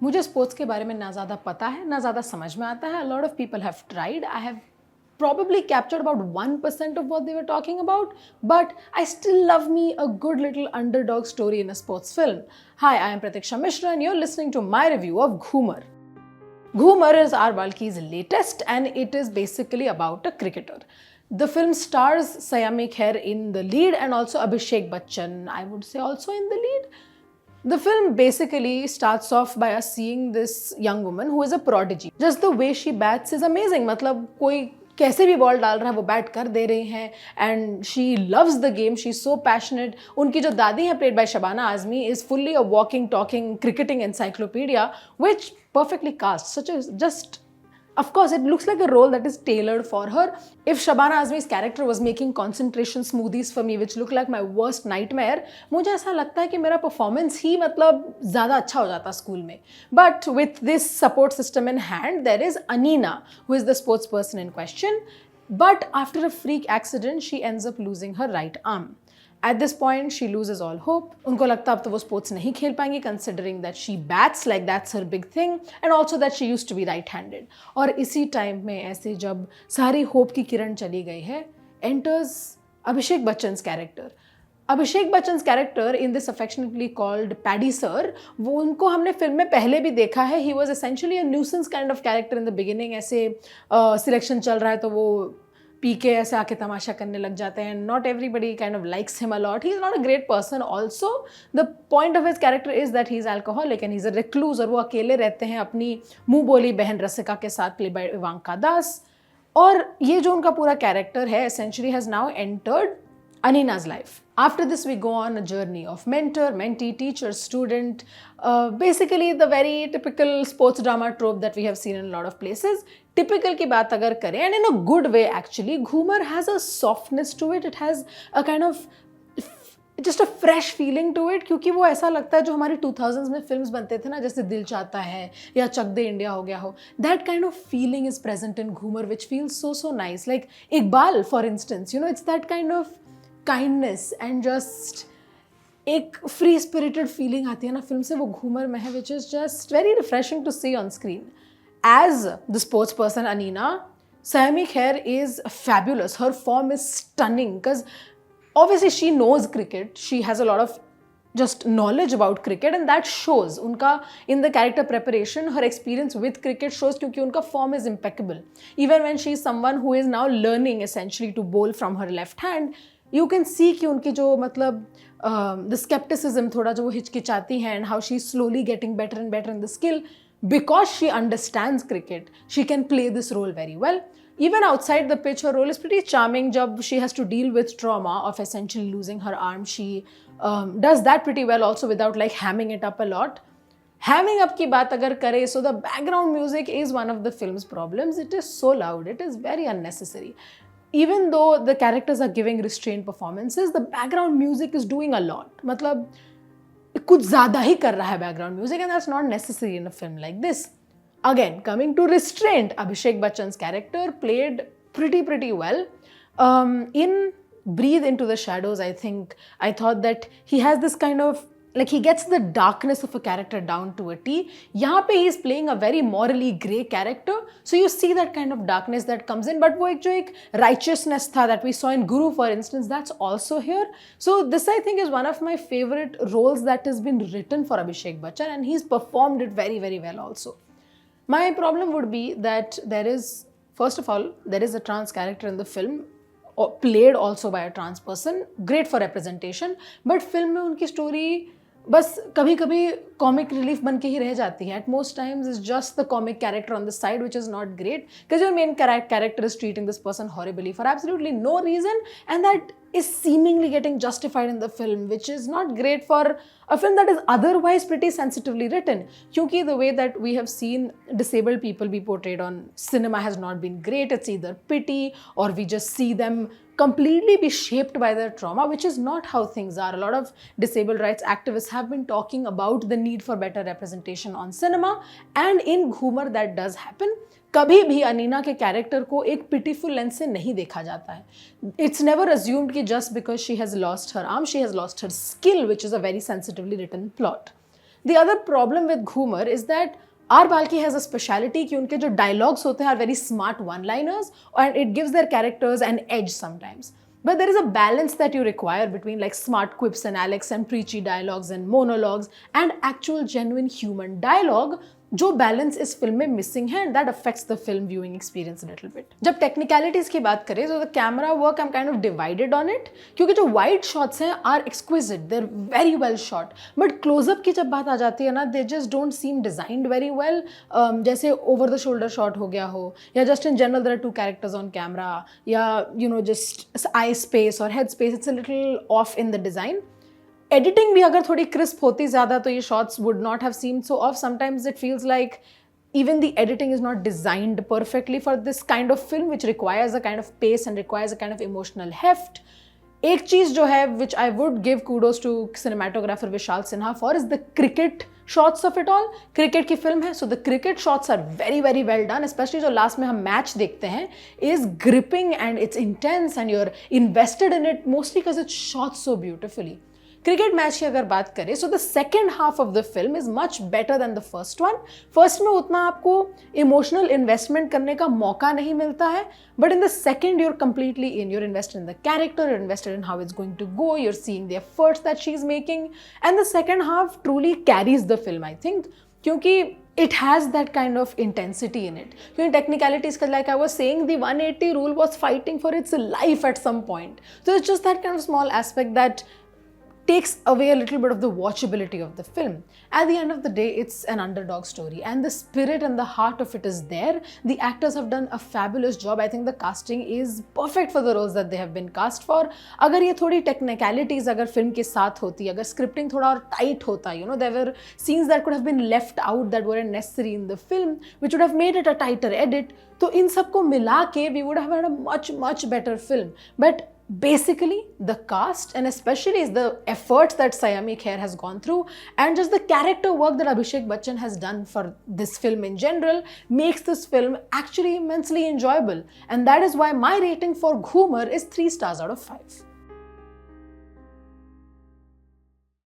मुझे स्पोर्ट्स के बारे में ना ज़्यादा पता है, ना ज़्यादा समझ में आता है. A lot of people have tried. I have probably captured about 1% of what they were talking about, but I still love me a good little underdog story in a sports film. Hi, I am Pratiksha Mishra and you're listening to my review of Ghoomer. Ghoomer is R. Balki's latest and it is basically about a cricketer. The film stars Saiyami Kher in the lead and also Abhishek Bachchan, I would say, also in the lead. The film basically starts off by us seeing this young woman who is a prodigy. Just the way she bats is amazing. मतलब कोई कैसे भी ball डाल रहा है वो bat कर दे रही हैं and she loves the game, she is so passionate. उनकी जो दादी हैं played by Shabana Azmi is fully a walking talking cricketing encyclopedia which perfectly cast. Such a just, of course, it looks like a role that is tailored for her. If Shabana Azmi's character was making concentration smoothies for me, which look like my worst nightmare, मुझे ऐसा लगता है कि मेरा performance ही मतलब ज़्यादा अच्छा हो जाता स्कूल में. But with this support system in hand, there is Anina, who is the sports person in question. But after a freak accident, she ends up losing her right arm. At this point, she loses all hope. उनको लगता अब तो वो sports नहीं खेल पाएंगी, considering that she bats like that's her big thing, and also that she used to be right-handed. और इसी टाइम में ऐसे जब सारी होप की किरण चली गई है, enters Abhishek Bachchan's character. Abhishek Bachchan character in this affectionately called paddy sir, वो उनको हमने फिल्म में पहले भी देखा है. He was essentially a nuisance kind of character in the beginning. ऐसे सिलेक्शन चल रहा है तो वो पी के ऐसे आके तमाशा करने लग जाते हैं. Not everybody kind of likes him a lot. He is not a great person. Also the point of his character is that he is alcoholic and he is a recluse. और वो अकेले रहते हैं अपनी मुंह बोली बहन रसिका के साथ, प्ले बाय इवांका दास. और ये जो उनका पूरा कैरेक्टर है essentially has now entered Anina's life. After this, we go on a journey of mentor, mentee, teacher, student. Basically, the very typical sports drama trope that we have seen in a lot of places. Typical की बात अगर करें, and in a good way actually, Ghoomer has a softness to it. It has a kind of just a fresh feeling to it, क्योंकि वो ऐसा लगता है जो हमारे 2000s में फिल्म्स बनते थे ना, जैसे दिल चाहता है या चक दे इंडिया हो गया हो. That kind of feeling is present in Ghoomer, which feels so nice. Like Iqbal, for instance, you know, it's that kind of kindness and just एक फ्री स्पिरिटेड फीलिंग आती है ना फिल्म से, वो घूमर में है, which is just very refreshing to see on screen. As the sports person Anina, Saiyami Kher is fabulous. Her form is stunning because obviously she knows cricket. She has a lot of just knowledge about cricket and that shows. उनका in the character preparation, her experience with cricket shows क्योंकि उनका form is impeccable. Even when she is someone who is now learning essentially to bowl from her left hand, you can see कि उनकी जो मतलब the scepticism थोड़ा जो वो हिचकिचाती हैं and how she slowly getting better and better in the skill because she understands cricket. She can play this role very well. Even outside the pitch, her role is pretty charming. जब she has to deal with trauma of essentially losing her arm, she does that pretty well also without like hamming it up a lot. Hamming up की बात अगर करें, so the background music is one of the film's problems. It is so loud. It is very unnecessary. Even though the characters are giving restrained performances, the background music is doing a lot. मतलब कुछ ज़्यादा ही कर रहा है background music, and that's not necessary in a film like this. Again, coming to restraint, Abhishek Bachchan's character played pretty well. In Breathe Into the Shadows, I thought that he has this kind of like he gets the darkness of a character down to a T. यहाँ पे he is playing a very morally grey character, so you see that kind of darkness that comes in. But वो एक जो एक righteousness था that we saw in Guru, for instance, that's also here. So this I think is one of my favorite roles that has been written for Abhishek Bachchan, and he's performed it very well also. My problem would be that there is, first of all, there is a trans character in the film, played also by a trans person, great for representation, but film में उनकी story बस कभी कभी comic relief बन के ही रह जाती है. At most times is just the comic character on the side which is not great because your main character is treating this person horribly for absolutely no reason and that is seemingly getting justified in the film, which is not great for a film that is otherwise pretty sensitively written. Kyunki the way that we have seen disabled people be portrayed on cinema has not been great. It's either pity or we just see them completely be shaped by their trauma, which is not how things are. A lot of disabled rights activists have been talking about the need for better representation on cinema, and in Ghoomer that does happen. कभी भी अनीना के character को एक pitiful lens से नहीं देखा जाता है. इट्स नेवर अज्यूम्ड कि just because she has lost her arm she has lost her skill, which is a very sensitively written plot. The other problem with Ghoomer is that R. Balki has a speciality कि उनके जो dialogues होते हैं are very smart one-liners and it gives their characters an edge sometimes. But there is a balance that you require between like smart quips and Alex and preachy dialogues and monologues and actual genuine human dialogue. जो balance इस film में missing है, that affects the film viewing experience little bit. जब technicalities की बात करें तो the camera work I am kind of divided on it, क्योंकि जो वाइड शॉट्स हैं are exquisite, they are very well shot, but closeup की जब बात आ जाती है ना, they just don't seem designed very well. जैसे ओवर द शोल्डर शॉट हो गया हो, या just in general there are two characters on camera, या you know just eye space और head space, it's a little off in the design. Editing भी अगर थोड़ी क्रिस्प होती ज़्यादा तो ये shots would not have seemed so off. Sometimes it feels like even the editing is not designed perfectly for this kind of film which requires a kind of pace and requires a kind of emotional heft. एक चीज़ जो है which I would give kudos to cinematographer Vishal Sinha for is the cricket shots of it all. cricket की film है, so the cricket shots are very very well done, especially जो last में हम match देखते हैं is gripping and it's intense and you're invested in it mostly because it's shot so beautifully. Cricket match की अगर बात करें, so the second half of the film is much better than the first one. First में उतना आपको emotional investment करने का मौका नहीं मिलता है, but in the second you're completely in, you're invested in the character, you're invested in how it's going to go, you're seeing the efforts that she is making, and the second half truly carries the film I think, क्योंकि it has that kind of intensity in it. Because technicalities, like I was saying, the 180 rule was fighting for its life at some point. So it's just that kind of small aspect that takes away a little bit of the watchability of the film. At the end of the day, it's an underdog story and the spirit and the heart of it is there. The actors have done a fabulous job. I think the casting is perfect for the roles that they have been cast for. अगर ये थोड़ी technicalities अगर film के साथ होती, अगर scripting थोड़ा और tight होता, you know, there were scenes that could have been left out that weren't necessary in the film, which would have made it a tighter edit. तो इन सबको मिला के we would have had a much better film. But basically the cast and especially is the efforts that Saiyami Kher has gone through and just the character work that Abhishek Bachchan has done for this film in general makes this film actually immensely enjoyable, and that is why my rating for Ghoomer is 3 stars out of 5.